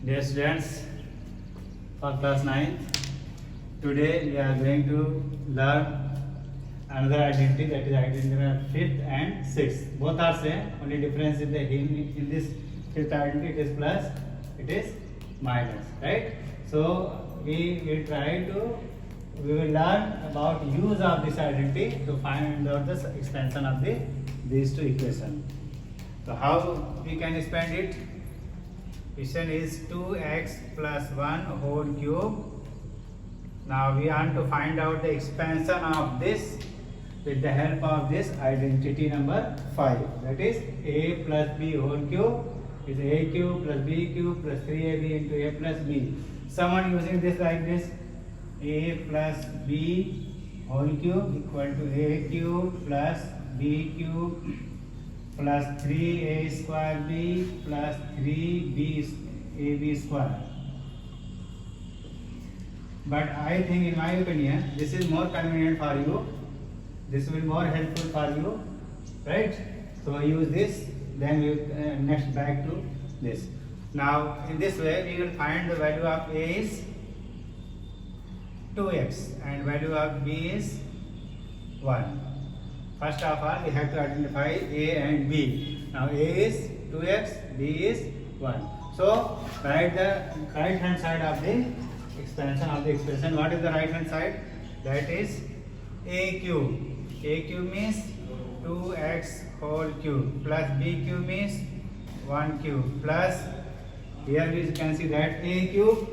Dear students, for class 9th, today we are going to learn another identity, that is identity number 5th and 6th. Both are same, only difference is that in this 5th identity it is plus, it is minus, right? So we will learn about use of this identity to find out the expansion of these two equations. So how we can expand it? Equation is 2x plus 1 whole cube. Now we want to find out the expansion of this with the help of this identity number 5. That is a plus b whole cube is a cube plus b cube plus 3ab into a plus b. Someone using this like this, a plus b whole cube equal to a cube plus b cube plus 3a square b plus 3b ab square. But I think, in my opinion, this is more convenient for you. This will be more helpful for you, right? So use this. Then we next back to this. Now in this way we will find the value of a is 2x and value of b is 1. First of all, we have to identify a and b. Now a is 2x, b is 1. So write the right hand side of the expansion of the expression. What is the right hand side? That is a cube. A cube means 2x whole cube plus b cube means 1 cube plus, here we can see that a cube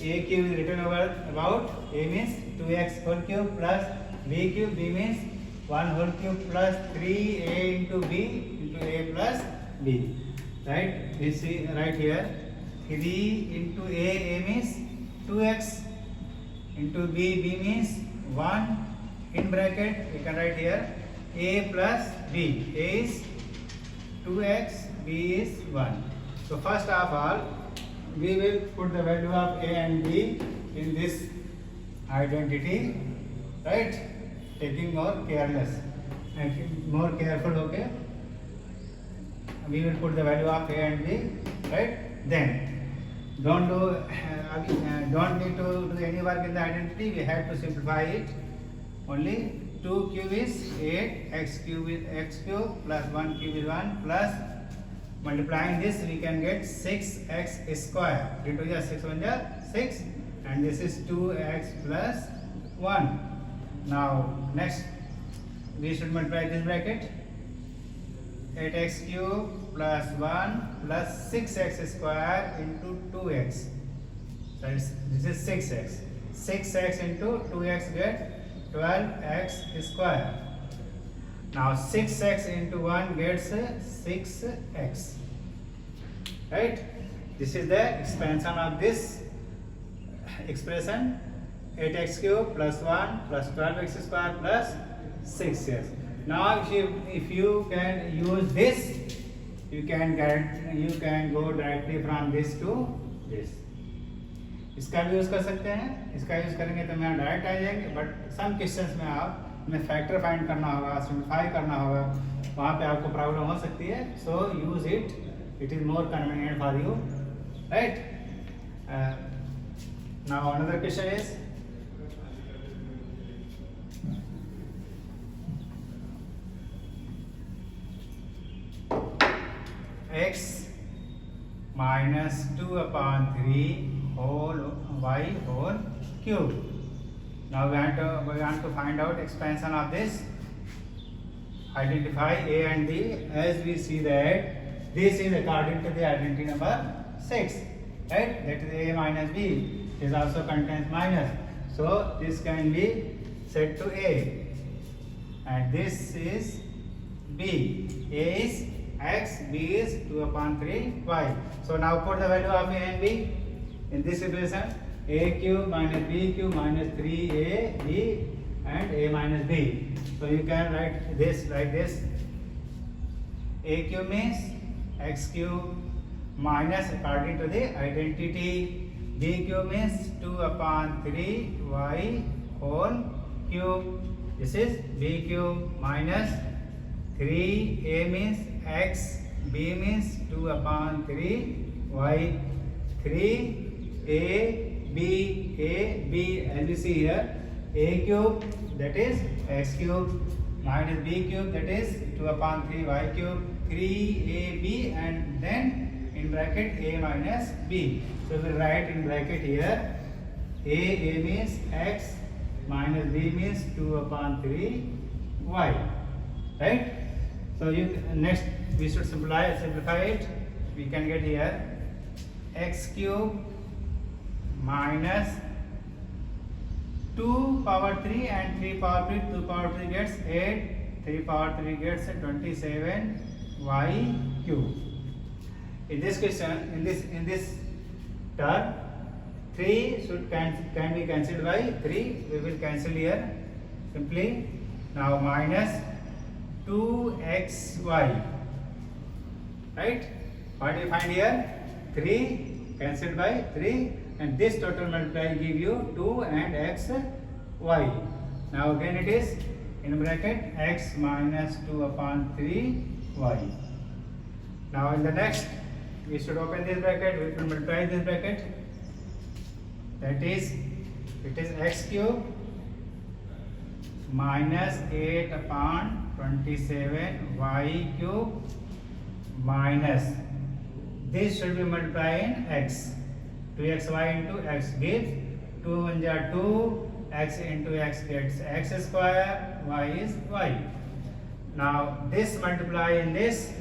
is written over about a means 2x whole cube plus b cube, b means 1 whole cube plus 3a into b into a plus b. Right? We see right here 3 into a means 2x into b means 1. In bracket we can write here a plus b. A is 2x, b is 1. So first of all we will put the value of a and b in this identity, right? Taking more careless and more careful, okay? We will put the value of a and b, right? Then don't need to do any work in the identity. We have to simplify it. Only 2 cube is 8, x cube is x cube plus 1 cube is 1 plus multiplying this we can get 6x square. 3 to 6 1 6 and this is 2x plus 1. Now next we should multiply this bracket 8x cube plus 1 plus 6x square into 2x. So this is 6x. 6x into 2x get 12x square. Now 6x into 1 gets 6x. Right? This is the expansion of this expression 8x cube plus 1 plus 12x square plus 6x. Now if you can use this, you can go directly from this to this. इसका भी use कर सकते हैं. इसका use करेंगे तो मैं direct आ जाएंगे. बट सम क्वेश्चंस में आप में फैक्टर फाइंड करना होगा, सिंप्लीफाई करना होगा, वहाँ पे आपको प्रॉब्लम हो सकती है. So use it. It is more convenient for you, right? Now another question is x minus 2 upon 3 whole y whole cube. Now we want to find out expansion of this. Identify a and b. As we see that this is according to the identity number 6, right? That is a minus b. This also contains minus. So this can be set to a, and this is b. A is x, b is 2 upon 3 y. So now put the value of a and b in this equation. A cube minus b cube minus 3a b and a minus b. So you can write this like this. A cube means x cube minus, according to the identity, b cube means 2 upon 3 y whole cube. This is b cube minus 3a means x, b means 2 upon 3 y 3ab as you see here, a cube that is x cube minus b cube that is 2 upon 3 y cube, 3ab and then in bracket a minus b. So we write in bracket here a means x minus b means 2 upon 3 y, right? So you next we should simplify it. We can get here x cube minus 2 power 3 and 3 power 3, 2 power 3 gets 8, 3 power 3 gets 27 y cube. In this question, in this term, 3 can be cancelled by 3. We will cancel here simply. Now minus 2xy, right? What do you find here? 3 cancelled by 3, and this total multiply give you 2 and x y. Now again it is in bracket x minus 2 upon 3 y. Now in the next we should open this bracket, we will multiply this bracket, that is it is x cube minus 8 upon 27 y cube minus this should be multiplied in x, 2xy into x gives 2 1 2, x into x gets x square, y is y. Now this multiply in this,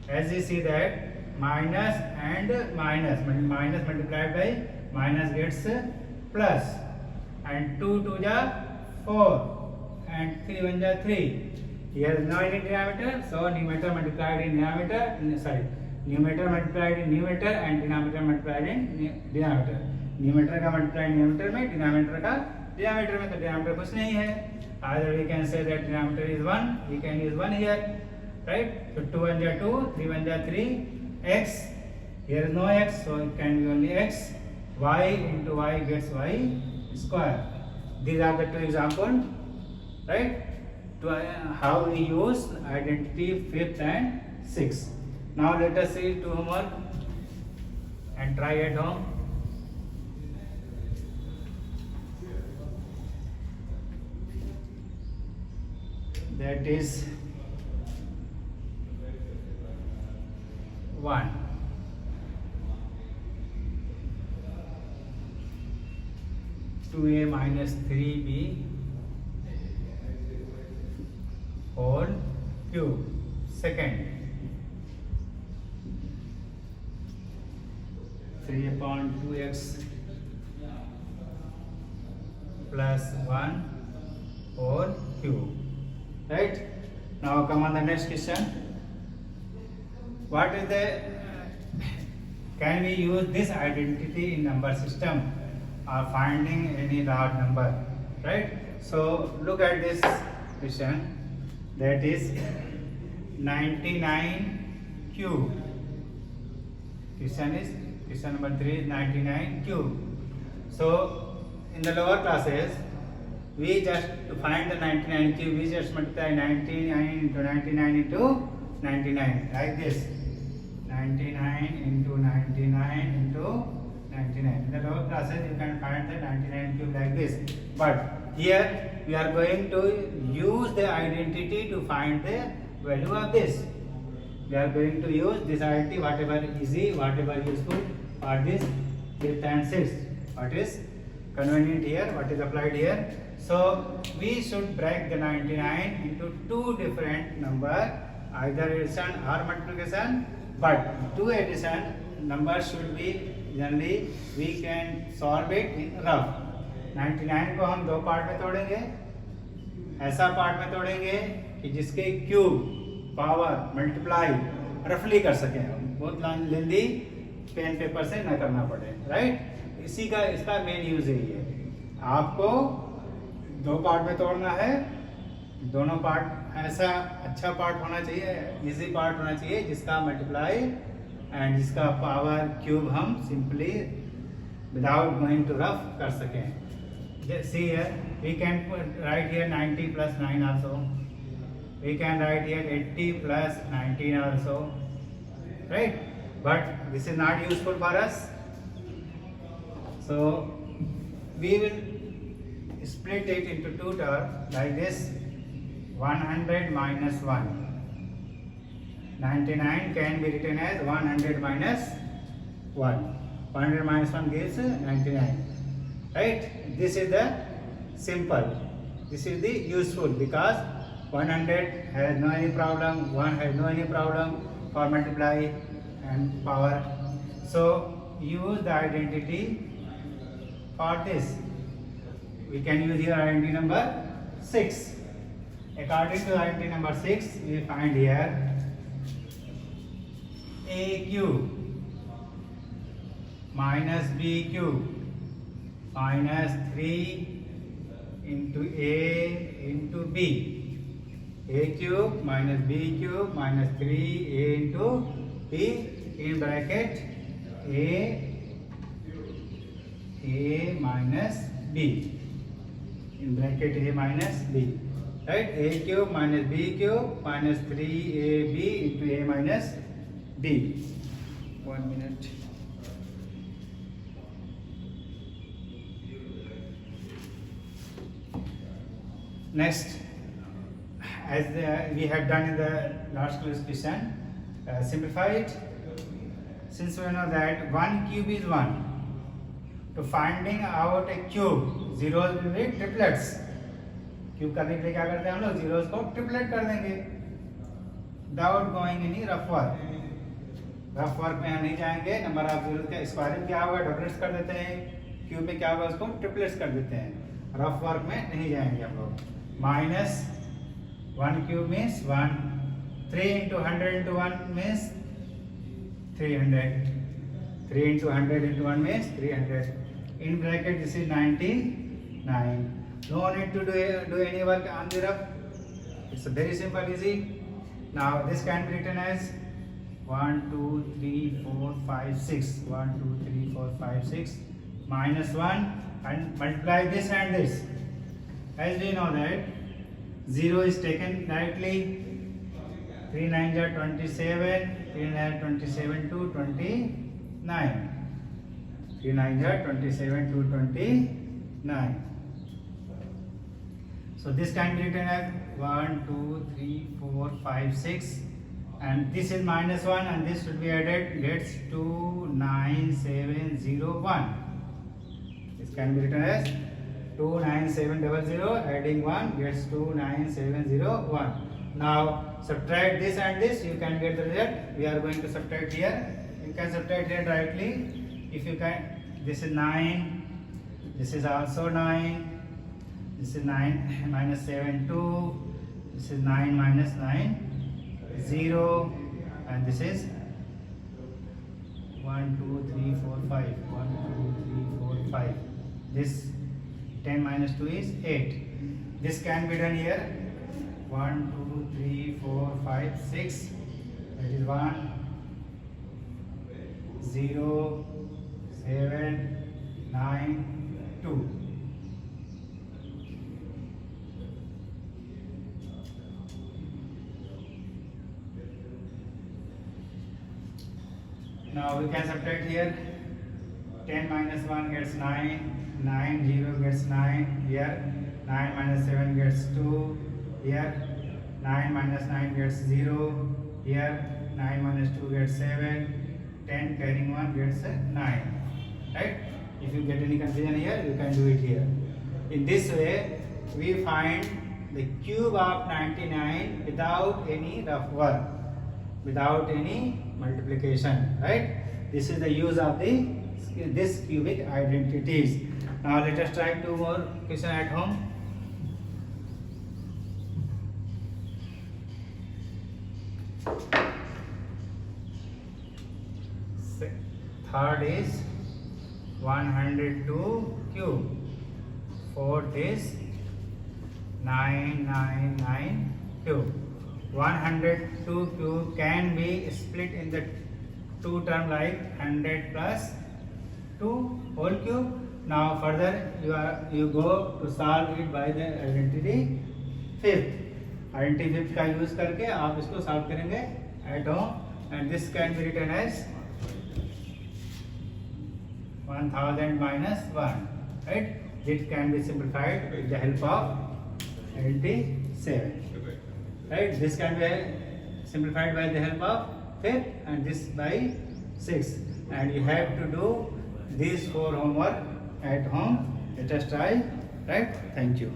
as you see that minus and minus multiplied by minus gets plus, and 2 2 4 and 3 1 3. Here is no any denominator, so numerator multiplied in numerator, numerator multiplied in numerator and denominator multiplied in denominator. numerator का multiply numerator में, denominator का denominator में, तो denominator कुछ नहीं है. Either we can say that denominator is 1, we can use 1 here, right? So 2 1 2, 3 1 3, x, here is no x, so it can be only x, y into y gets y square. These are the two examples, right? To how we use identity 5th and 6th. Now let us see two homework and try at home. That is 1. Two a minus 3b whole cube. Second, 3 upon 2x plus 1 whole cube. Right? Now come on the next question. What is the can we use this identity in number system or finding any large number? Right? So look at this question. That is 99 cube. Question number 3 is 99 cube. So in the lower classes, we just to find the 99 cube, we just multiply 99 into 99 into 99 like this. 99 into 99 into 99. In the lower classes, you can find the 99 cube like this. But here we are going to use the identity to find the value of this. We are going to use this identity, whatever easy, whatever useful for this 5th and 6th. What is convenient here, what is applied here. So we should break the 99 into two different numbers, either addition or multiplication. But two addition numbers should be generally we can solve it in rough. 99 को हम दो part में तोड़ेंगे, ऐसा part में तोड़ेंगे कि जिसके क्यूब पावर मल्टीप्लाई रफली कर सकें, बहुत लेंदी पेन पेपर से न करना पड़े, राइट? इसी का इसका मेन यूज यही है. आपको दो पार्ट में तोड़ना है, दोनों पार्ट ऐसा अच्छा पार्ट होना चाहिए, इजी पार्ट होना चाहिए जिसका मल्टीप्लाई एंड जिसका पावर क्यूब हम simply without going to rough कर सकें. See here, we can write here 90 plus 9 also. We can write here 80 plus 19 also, right? But this is not useful for us. So we will split it into two terms like this. 100 minus 1. 99 can be written as 100 minus 1. 100 minus 1 gives 99. Right? This is the simple. This is the useful, because 100 has no any problem, 1 has no any problem for multiply and power. So use the identity for this. We can use here identity number 6. According to identity number 6, we find here a cube minus b cube minus 3 into a into b. A cube minus b cube minus 3a into b in bracket a minus b, in bracket a minus b. Right? A cube minus b cube minus 3ab into a minus b. 1 minute. Next, as we have done in the last class question, simplify it. Since we know that 1 cube is 1, to finding out a cube, zeros will be triplets. Cube करने के लिए क्या करते हैं हम लोग, zeros को triplet कर देंगे without going any rough work. Rough work में हम नहीं जाएंगे. नंबर ऑफ जीरोस का स्क्वायर में क्या होगा, डबलेट्स कर देते हैं. क्यूब में क्या होगा, उसको ट्रिपलेट्स कर देते हैं. रफ वर्क में नहीं जाएंगे हम लोग. Minus 1 cube means 1. 3 into 100 into 1 means 300. 3 into 100 into 1 means 300. In bracket this is 99. No need to do any work on the rough. It's a very simple, easy. Now this can be written as 1 2 3 4 5 6. 1 2 3 4 5 6 minus 1 and multiply this and this. As we know that 0 is taken directly. 3 9s are 27. 3 9 are 27 to 29. 3 9s are 27 to 29. So this can be written as 1 2 3 4 5 6, and this is minus 1 and this should be added, gets 29701. This can be written as 29700, adding 1 gets 29701. Now subtract this and this, you can get the result. We are going to subtract here. You can subtract here directly if you can. This is 9, this is also 9. This is 9 minus 7 2. This is 9 minus 9 0, and this is 1 2 3 4 5. 1 2 3 4 5. This 10 minus 2 is 8. This can be done here. 1 2 3 4 5 6. That is 1 0 7 9 2. Now we can subtract here. 10 minus 1 gets 9. 9 0 gets 9 here. 9 minus 7 gets 2 here. 9 minus 9 gets 0 here. 9 minus 2 gets 7. 10 carrying 1 gets 9. Right? If you get any confusion here, you can do it here. In this way, we find the cube of 99 without any rough work, without any multiplication. Right? This is the use of this cubic identities. Now let us try 2 more questions at home. Third is 102 cube. Fourth is 999 cube. 102 cube can be split in the two term like 100 plus 2 whole cube. Now further you go to solve it by the identity fifth. Identity fifth का use करके आप इसको solve करेंगे at home, and this can be written as 1000 minus 1. Right? It can be simplified with the help of 27. Right? This can be simplified by the help of 5 and this by 6. And you have to do these 4 homework at home. Let us try. Right? Thank you.